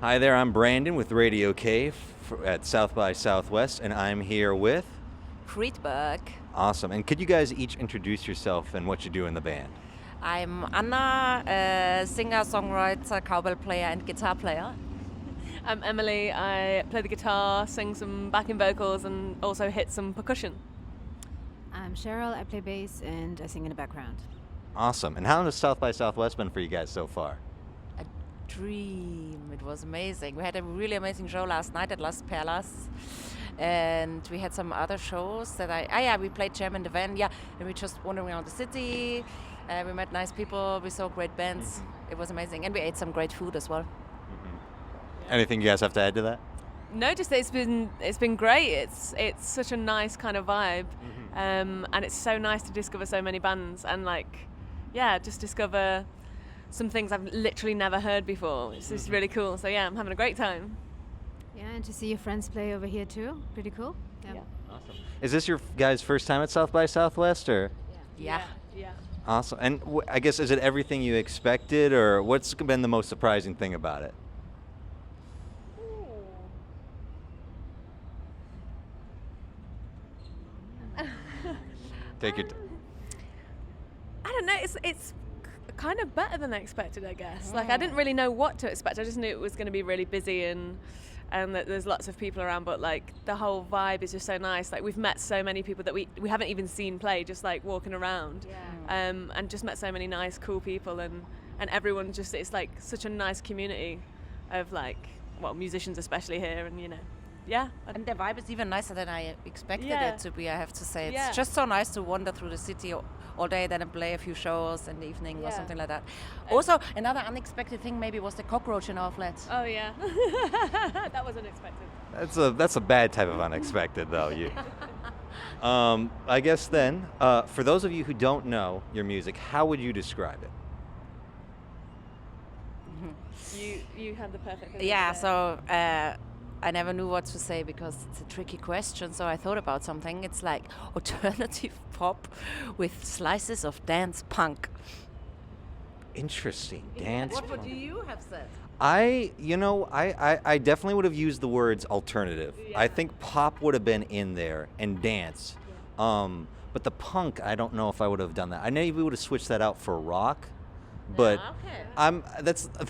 Hi there, I'm Brandon with Radio Cave at South by Southwest, and I'm here with... Friedberg. Awesome. And could you guys each introduce yourself and what you do in the band? I'm Anna, a singer, songwriter, cowbell player, and guitar player. I'm Emily. I play the guitar, sing some backing vocals, and also hit some percussion. I'm Cheryl. I play bass and I sing in the background. Awesome. And how has South by Southwest been for you guys so far? A dream. It was amazing. We had a really amazing show last night at Las Perlas. And we had some other shows that we played jam in the van, and we just wandered around the city. We met nice people, we saw great bands. It was amazing. And we ate some great food as well. Anything you guys have to add to that? No, just that it's been great. It's such a nice kind of vibe, and it's so nice to discover so many bands and just discover some things I've literally never heard before. It's just really cool. So yeah, I'm having a great time. Yeah, and to see your friends play over here too, pretty cool. Yeah. Awesome. Is this your guys' first time at South by Southwest, or? Yeah. Awesome. And I guess, is it everything you expected, or what's been the most surprising thing about it? Take your I don't know. It's kind of better than I expected, I guess. I didn't really know what to expect. I just knew it was going to be really busy and that there's lots of people around. But the whole vibe is just so nice. We've met so many people that we haven't even seen play, just walking around, and just met so many nice, cool people, and everyone just, it's such a nice community of musicians especially here, and yeah. And the vibe is even nicer than I expected Yeah. it to be, I have to say. It's Yeah. just so nice to wander through the city all day, then play a few shows in the evening or Yeah. something like that. Also, another unexpected thing maybe was the cockroach in our flat. Oh yeah. That was unexpected. That's a bad type of unexpected, though. I guess then, for those of you who don't know your music, how would you describe it? You had the perfect thing. Yeah, so I never knew what to say because it's a tricky question, so I thought about something. It's like alternative pop with slices of dance punk. Interesting. Dance. What would you have said? I definitely would have used the words alternative. I think pop would have been in there and dance. But the punk, I don't know if I would have done that. I maybe would have switched that out for rock. But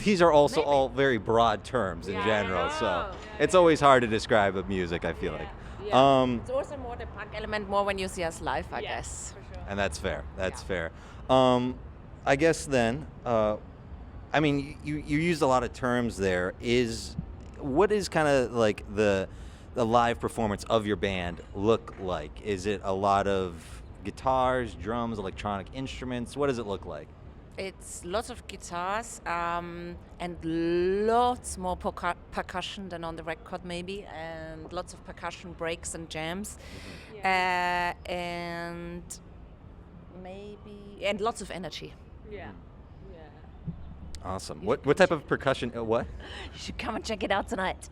these are also all very broad terms in general, so it's always hard to describe a music, I feel like. It's also more the punk element more when you see us live, I guess. For sure. And that's fair. That's fair. I guess then, you used a lot of terms there. What is kind of like the live performance of your band look like? Is it a lot of guitars, drums, electronic instruments? What does it look like? It's lots of guitars and lots more percussion than on the record maybe, and lots of percussion breaks and jams, and lots of energy. Yeah. Awesome. What type of percussion? What? You should come and check it out tonight.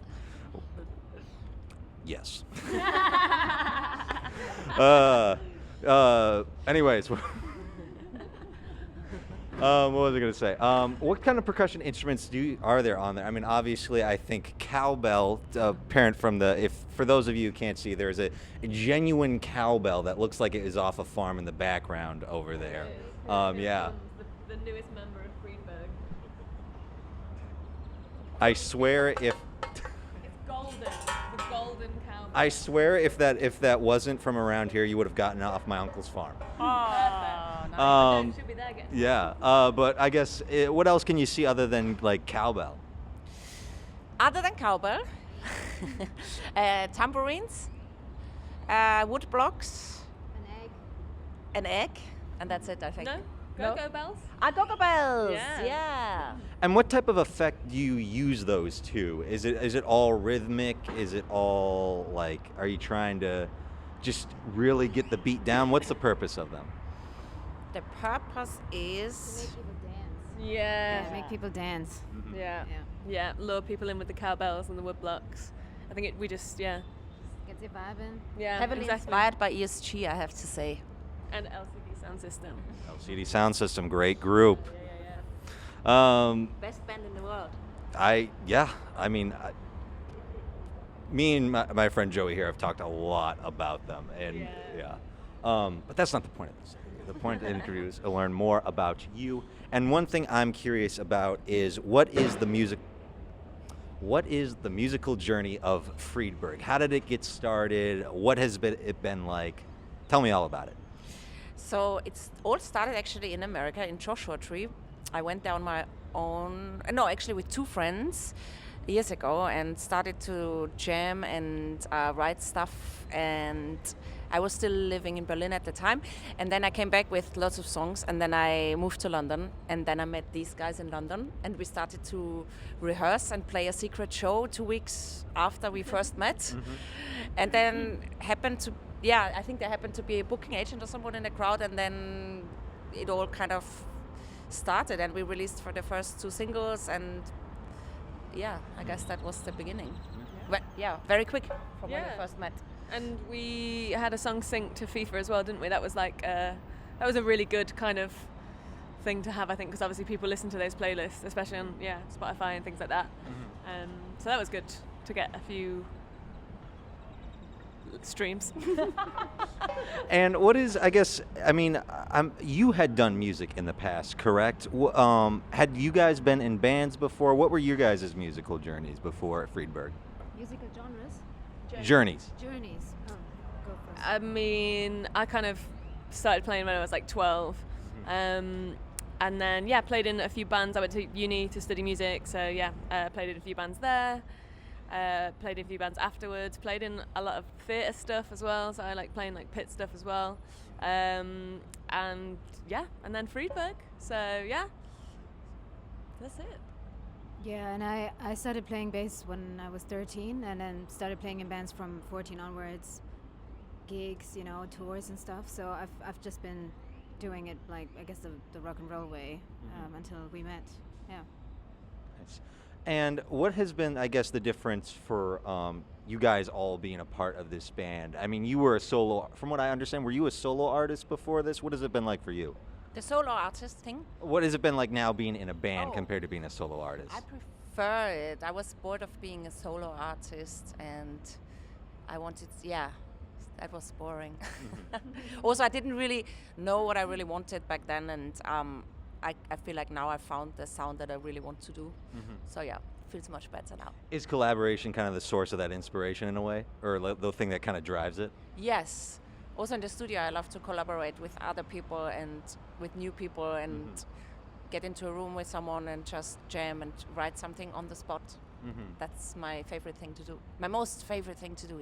Yes. Anyways. What was I going to say? What kind of percussion instruments are there on there? I mean, obviously, I think cowbell, apparent from for those of you who can't see, there's a genuine cowbell that looks like it is off a farm in the background over there. Yeah. The newest member of Friedberg. I swear if... It's golden. The golden cowbell. I swear if that wasn't from around here, you would have gotten it off my uncle's farm. It should be there again. Yeah, but I guess, what else can you see other than cowbell? Other than cowbell, tambourines, wood blocks, an egg, and that's it, I think. No? Go-go bells? Go-go bells. Yeah. And what type of effect do you use those to? Is it all rhythmic? Is it all are you trying to just really get the beat down? What's the purpose of them? The purpose is To make people dance. Yeah. Make people dance. Yeah. Lure people in with the cowbells and the wood blocks. I think we just, Get the vibe in. Yeah. heavily exactly. inspired by ESG, I have to say. And LCD sound system. LCD Sound System, great group. Yeah. Best band in the world. Me and my friend Joey here have talked a lot about them, and but that's not the point of this interview. The point of the interview is to learn more about you. And one thing I'm curious about is what is the musical journey of Friedberg? How did it get started? What has it been like? Tell me all about it. So it's all started actually in America, in Joshua Tree. I went down my own, no, actually with two friends years ago, and started to jam and write stuff. And I was still living in Berlin at the time. And then I came back with lots of songs, and then I moved to London. And then I met these guys in London, and we started to rehearse and play a secret show 2 weeks after we first met. And then I think there happened to be a booking agent or someone in the crowd, and then it all kind of started, and we released for the first 2 singles, and I guess that was the beginning. But very quick from when we first met. And we had a song synced to FIFA as well, didn't we? That was like that was a really good kind of thing to have, I think, because obviously people listen to those playlists, especially on Spotify and things like that. So that was good to get a few streams. And what is, you had done music in the past, correct? Had you guys been in bands before? What were your guys' musical journeys before Friedberg? Musical genres? Journeys. Journeys. Oh, go first. I mean, I kind of started playing when I was like 12. And then, played in a few bands. I went to uni to study music, so played in a few bands there. Played in a few bands afterwards, played in a lot of theatre stuff as well, so I like playing like pit stuff as well. And then Friedberg, so that's it. Yeah, and I started playing bass when I was 13, and then started playing in bands from 14 onwards, gigs, tours and stuff. So I've just been doing it like, I guess, the rock and roll way until we met. Yeah. Nice. And what has been, I guess, the difference for you guys all being a part of this band? I mean, you were a solo, from what I understand, were you a solo artist before this? What has it been like for you? The solo artist thing? What has it been like now being in a band compared to being a solo artist? I prefer it. I was bored of being a solo artist, and I wanted, that was boring. Also, I didn't really know what I really wanted back then, and I feel like now I found the sound that I really want to do. So it feels much better now. Is collaboration kind of the source of that inspiration in a way, or the thing that kind of drives it? Yes. Also in the studio, I love to collaborate with other people and with new people, and get into a room with someone and just jam and write something on the spot. That's my favorite thing to do. My most favorite thing to do,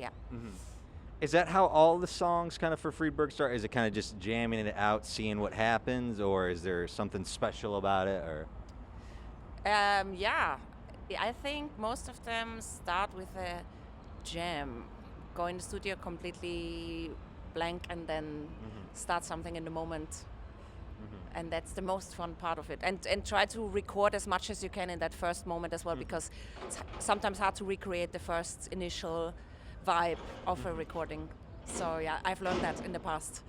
Is that how all the songs kind of for Friedberg start? Is it kind of just jamming it out, seeing what happens, or is there something special about it? Or I think most of them start with a jam, go in the studio completely blank, and then start something in the moment. And that's the most fun part of it. And try to record as much as you can in that first moment as well, because it's sometimes hard to recreate the first initial vibe of a recording. So I've learned that in the past.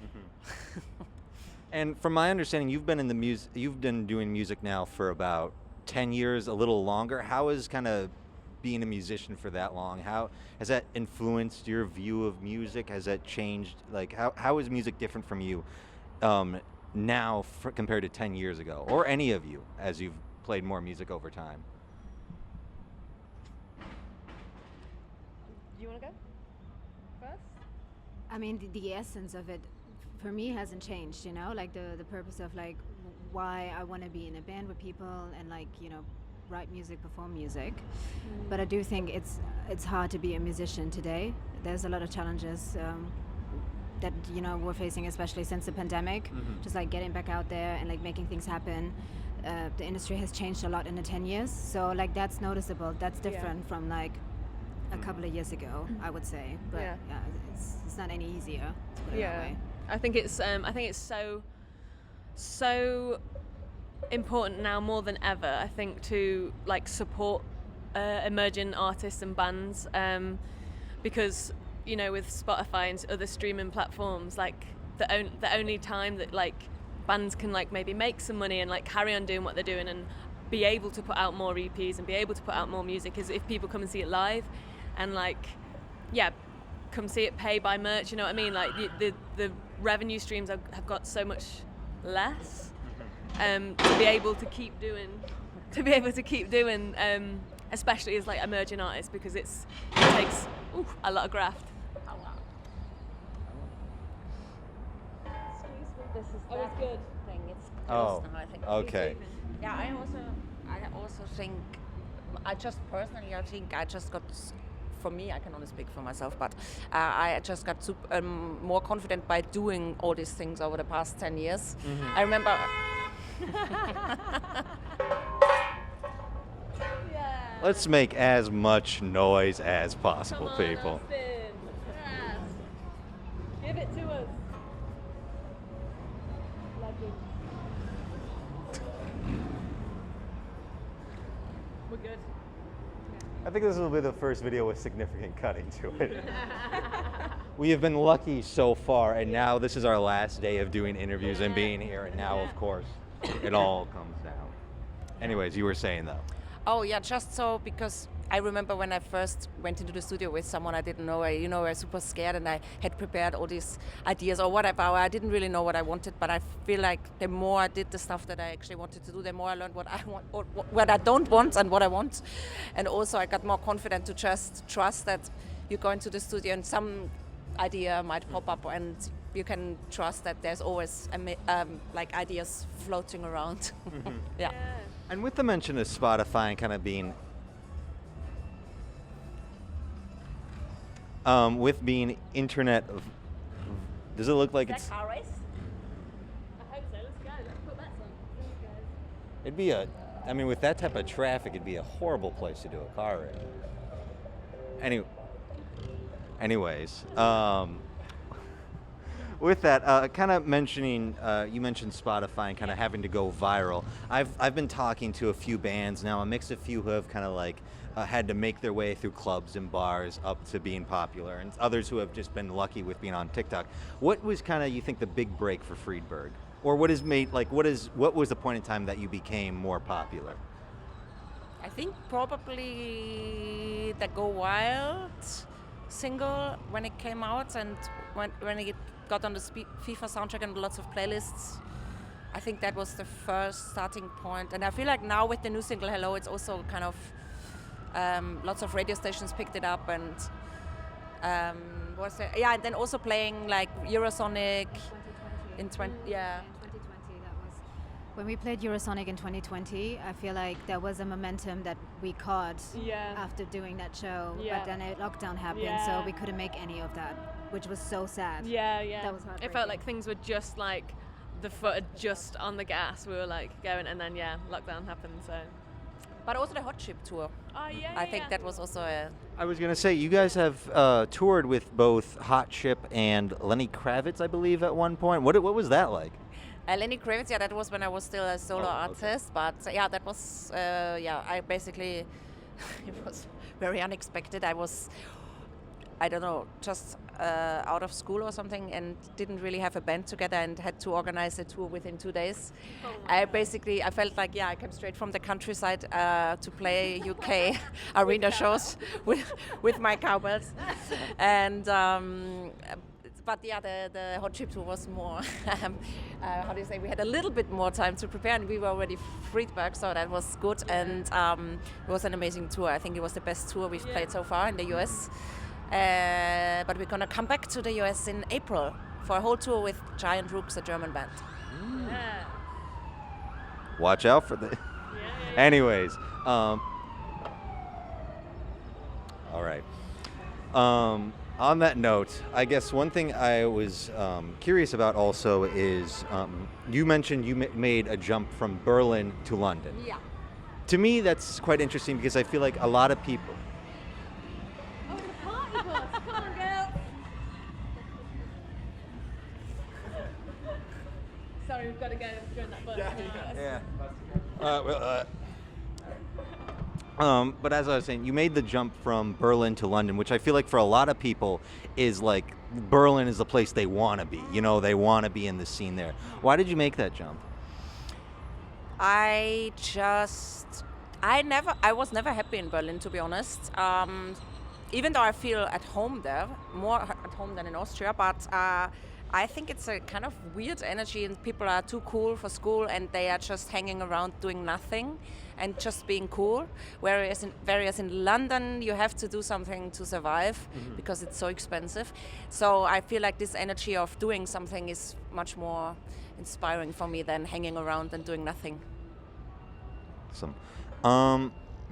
And from my understanding, you've been doing music now for about 10 years, a little longer. How is kind of being a musician for that long? How has that influenced your view of music? Has that changed? Like, how is music different from you now compared to 10 years ago, or any of you as you've played more music over time? You want to go first? I mean, the essence of it for me hasn't changed, like the purpose of like why I want to be in a band with people and like, write music, perform music. But I do think it's hard to be a musician today. There's a lot of challenges that we're facing, especially since the pandemic. Just like getting back out there and like making things happen. The industry has changed a lot in the 10 years, so like that's noticeable. That's different from like a couple of years ago, I would say. But it's not any easier to put it that way. I think it's so important now more than ever, I think, to like support emerging artists and bands, because with Spotify and other streaming platforms, like the only time that like bands can like maybe make some money and like carry on doing what they're doing and be able to put out more EPs and be able to put out more music is if people come and see it live, and like, yeah, come see it, pay, buy merch. You know what I mean? Like the revenue streams have got so much less. To be able to keep doing, especially as like emerging artists, because it takes a lot of graft. This is Oh, it's good. thing. It's Oh, closed now, I think. okay. Yeah, I also think, I just got, for me, I can only speak for myself, but I just got more confident by doing all these things over the past 10 years. I remember. Let's make as much noise as possible, people. Austin. Yes. Give it to us. Legend. We're good. I think this will be the first video with significant cutting to it. We have been lucky so far, and now this is our last day of doing interviews and being here, and now, of course, it all comes down. Anyways, you were saying, though. Oh yeah, just so, because I remember when I first went into the studio with someone I didn't know, I was super scared, and I had prepared all these ideas or whatever. I didn't really know what I wanted, but I feel like the more I did the stuff that I actually wanted to do, the more I learned what I want, or what I don't want and what I want. And also I got more confident to just trust that you go into the studio and some idea might pop up, and you can trust that there's always like ideas floating around. Yeah. And with the mention of Spotify and kind of being, with being internet, does it look like it's? Car race? I hope so. Let's go. Let's put bets on. It'd be I mean, with that type of traffic, it'd be a horrible place to do a car race. Anyways, with that, kind of mentioning, you mentioned Spotify and kind of having to go viral. I've been talking to a few bands now, a mix of few who have kind of like had to make their way through clubs and bars up to being popular, and others who have just been lucky with being on TikTok. What was kind of, you think, the big break for Friedberg, or what was the point in time that you became more popular? I think probably the Go Wild single when it came out, and when it got on the FIFA soundtrack and lots of playlists. I think that was the first starting point. And I feel like now with the new single Hello, it's also kind of lots of radio stations picked it up, and and then also playing like Eurosonic in 20 yeah. In 2020, that was when we played Eurosonic in 2020. I feel like there was a momentum that we caught after doing that show, but then a lockdown happened, so we couldn't make any of that, which was so sad. Yeah. That was heartbreaking. It felt like things were just like the foot had just on the gas. We were like going, and then lockdown happened. So. But also the Hot Chip tour. Oh yeah. I think that was also a. I was going to say, you guys have toured with both Hot Chip and Lenny Kravitz, I believe, at one point. What was that like? Lenny Kravitz, that was when I was still a solo artist. But that was, I basically, it was very unexpected. I don't know, just out of school or something, and didn't really have a band together, and had to organize a tour within 2 days. I felt like, I came straight from the countryside to play UK arena shows with my cowbells. And but the Hot Chip tour was more, we had a little bit more time to prepare, and we were already Friedberg, so that was good. And it was an amazing tour. I think it was the best tour we've played so far in the US. But we're going to come back to the US in April for a whole tour with Giant Rooks, a German band. Yeah. Watch out for the... Anyways. All right. On that note, I guess one thing I was curious about also is you mentioned you made a jump from Berlin to London. Yeah. To me, that's quite interesting because I feel like a lot of people... Sorry, we've got to go join that bus. But as I was saying, you made the jump from Berlin to London, which I feel like for a lot of people is like Berlin is the place they want to be. You know, they want to be in the scene there. Why did you make that jump? I was never happy in Berlin, to be honest. Even though I feel at home there, more at home than in Austria, but I think it's a kind of weird energy, and people are too cool for school, and they are just hanging around doing nothing and just being cool. Whereas in London, you have to do something to survive because it's so expensive. So I feel like this energy of doing something is much more inspiring for me than hanging around and doing nothing. Awesome.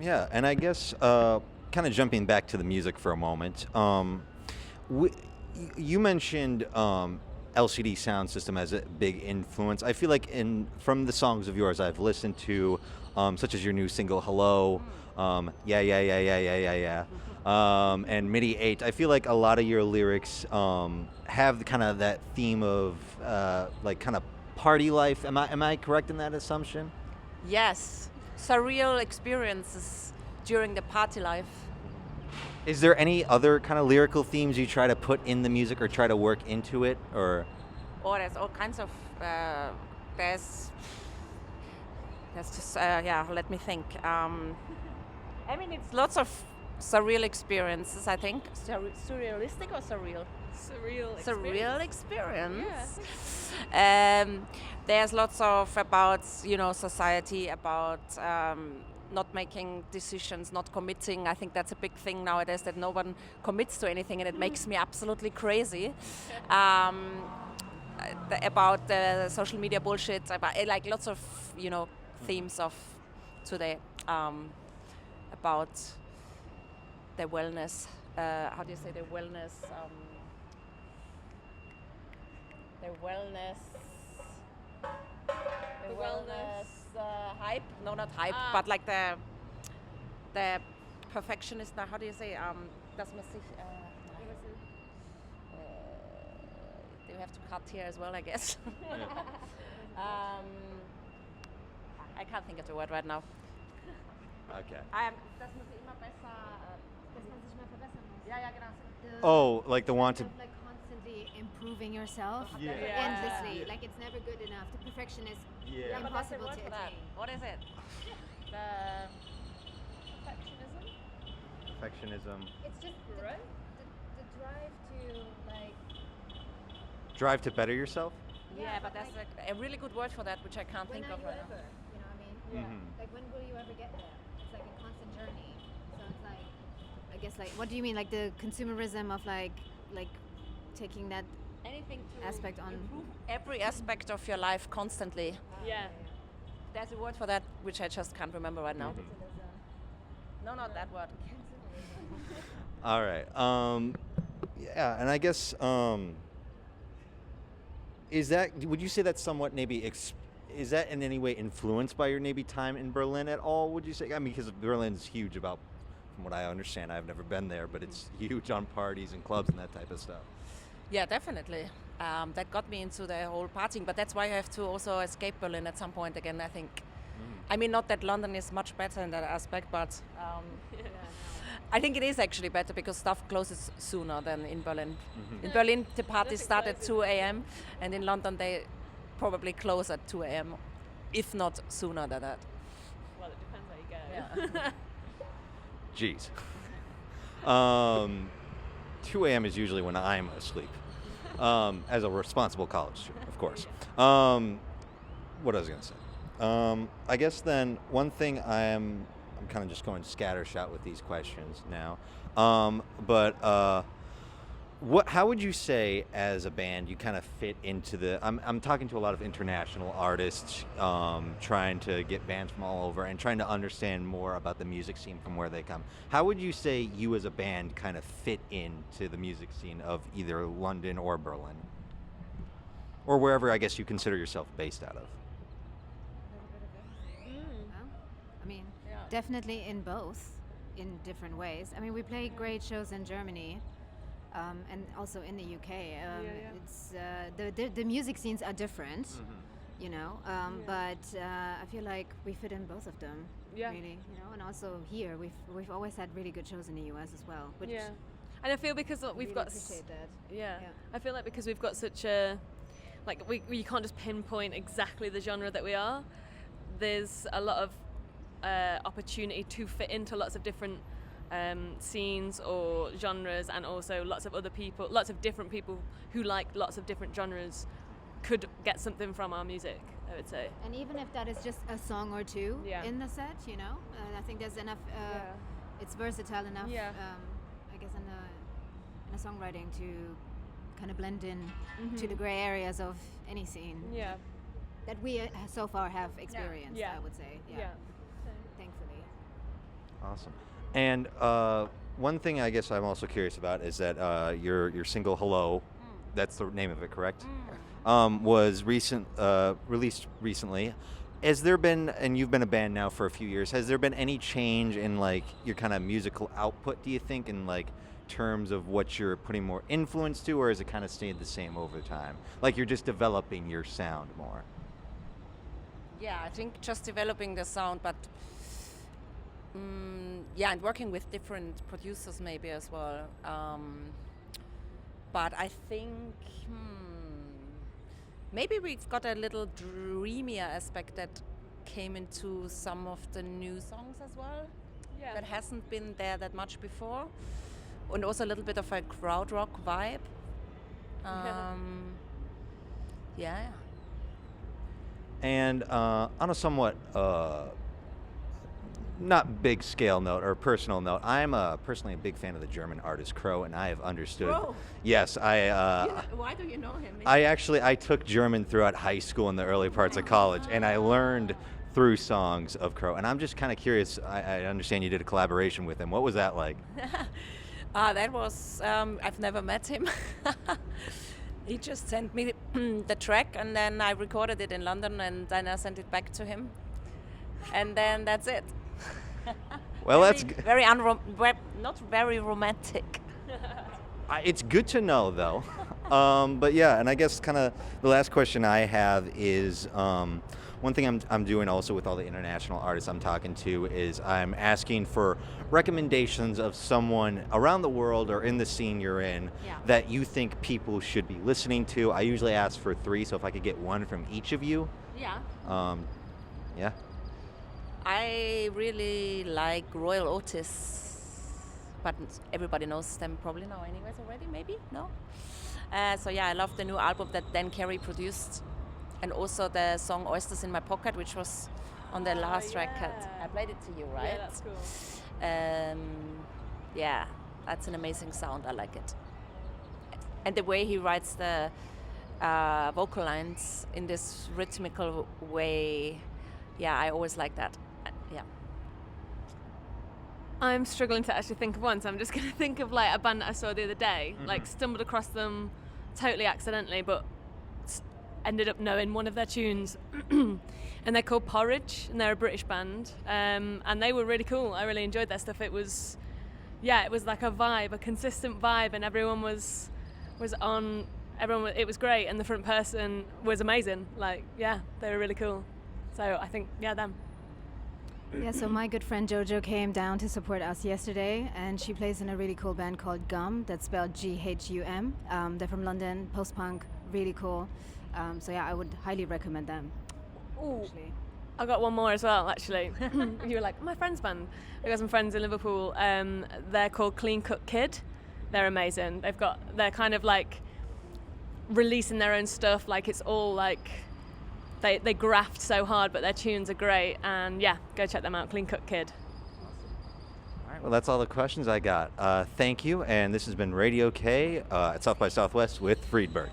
Yeah, and I guess kind of jumping back to the music for a moment. You mentioned LCD sound system as a big influence. I feel like from the songs of yours I've listened to, such as your new single "Hello," yeah, yeah, yeah, yeah, yeah, yeah, yeah, and MIDI 8. I feel like a lot of your lyrics have kind of that theme of like kind of party life. Am I correct in that assumption? Yes, surreal experiences during the party life. Is there any other kind of lyrical themes you try to put in the music or try to work into it, or? Oh, there's all kinds of. There's just Let me think. I mean, it's lots of surreal experiences. I think surrealistic or surreal. Surreal experience. Yeah. There's lots of about society, about not making decisions, not committing. I think that's a big thing nowadays, that no one commits to anything, and it makes me absolutely crazy. About the social media bullshit, about like lots of themes of today, about the wellness. How do you say the wellness? The wellness. The wellness hype? No, not hype, but like the perfectionist. Now, how do you say? Dass man sich. You have to cut here as well, I guess. I can't think of the word right now. Okay. Dass man sich immer besser. Dass man sich mal verbessern muss. Ja, genau. Oh, like the want to. Like constantly improving yourself Yeah. endlessly. Like it's never good enough. The perfection is Yeah. But that's the impossible word to for that. attain. What is it? The Perfectionism. It's just the drive to like. Drive to better yourself? Yeah, but that's a really good word for that, which I can't When think are of you right ever? now. You know what I mean? Mhm. Like when will you ever get there? It's like a constant journey. So it's like, I guess like, what do you mean? Like the consumerism of like taking that Anything to aspect on. improve every aspect of your life constantly. Yeah. There's a word for that, which I just can't remember right now. No, not that word. All right. Yeah, and I guess would you say that's somewhat maybe is that in any way influenced by your maybe time in Berlin at all? Would you say? I mean, because Berlin's huge from what I understand. I've never been there, but it's huge on parties and clubs and that type of stuff. Yeah, definitely. That got me into the whole partying, but that's why I have to also escape Berlin at some point again, I think. I mean, not that London is much better in that aspect, but I think it is actually better because stuff closes sooner than in Berlin. In Berlin, the parties start at 2 a.m. and in London they probably close at 2 a.m., if not sooner than that. Well, it depends how you go. Jeez. 2 a.m. is usually when I'm asleep, as a responsible college student, of course. What I was going to say. I guess then one thing I'm kind of just going scattershot with these questions now. How would you say as a band you kind of fit into the? I'm talking to a lot of international artists, trying to get bands from all over and trying to understand more about the music scene from where they come. How would you say you as a band kind of fit into the music scene of either London or Berlin, or wherever I guess you consider yourself based out of? I mean, definitely in both, in different ways. I mean, we play great shows in Germany. And also in the UK, it's the music scenes are different, you know. But I feel like we fit in both of them, really, you know. And also here, we've always had really good shows in the US as well. Which And I feel because we've really got appreciate that. I feel like because we've got such a we can't just pinpoint exactly the genre that we are. there's a lot of opportunity to fit into lots of different scenes or genres, and also lots of different people who like lots of different genres could get something from our music, I would say. And even if that is just a song or two in the set, you know, I think there's enough. It's versatile enough. I guess in a songwriting to kind of blend in to the gray areas of any scene. That we so far have experienced. I would say. Thankfully. Awesome. And one thing I guess I'm also curious about is that your single "Hello," that's the name of it, correct? Was released recently. Has there been, and you've been a band now for a few years, has there been any change in like your kind of musical output, do you think, in like terms of what you're putting more influence to, or has it kind of stayed the same over time? Like you're just developing your sound more? Yeah, I think just developing the sound, but and working with different producers maybe as well. But I think maybe we've got a little dreamier aspect that came into some of the new songs as well. That hasn't been there that much before. And also a little bit of a crowd rock vibe. And on a somewhat not big scale note or personal note, I'm personally a big fan of the German artist Crow, and I have understood. Crow? Yes, Why do you know him? I took German throughout high school and the early parts of college, and I learned through songs of Crow. And I'm just kind of curious. I understand you did a collaboration with him. What was that like? That was I've never met him. He just sent me the track, and then I recorded it in London, and then I sent it back to him, and then that's it. Well, that's very not very romantic. It's good to know, though. But yeah, and I guess kind of the last question I have is one thing I'm doing also with all the international artists I'm talking to is I'm asking for recommendations of someone around the world or in the scene you're in that you think people should be listening to. I usually ask for 3, so if I could get one from each of you. Yeah. I really like Royal Otis, but everybody knows them probably now anyways already, maybe? No? So yeah, I love the new album that Dan Carey produced, and also the song Oysters in My Pocket, which was on the last record. I played it to you, right? Yeah, that's cool. Yeah, that's an amazing sound, I like it. And the way he writes the vocal lines in this rhythmical way, I always like that. I'm struggling to actually think of one, so I'm just going to think of like a band that I saw the other day. Like stumbled across them totally accidentally, but ended up knowing one of their tunes. And they're called Porridge, and they're a British band. And they were really cool. I really enjoyed their stuff. It was like a vibe, a consistent vibe, and everyone was on. It was great, and the front person was amazing. Like, they were really cool. So I think, them. Yeah, so my good friend Jojo came down to support us yesterday, and she plays in a really cool band called Gum, that's spelled Ghum. They're from London, post-punk, really cool. So I would highly recommend them. Ooh, I got one more as well, actually. You were like, my friend's band. I got some friends in Liverpool. They're called Clean Cut Kid. They're amazing. They're kind of like releasing their own stuff. Like it's all like they graft so hard, but their tunes are great. And go check them out. Clean Cut Kid. All right, well, that's all the questions I got. Thank you, and this has been Radio K at South by Southwest with Friedberg.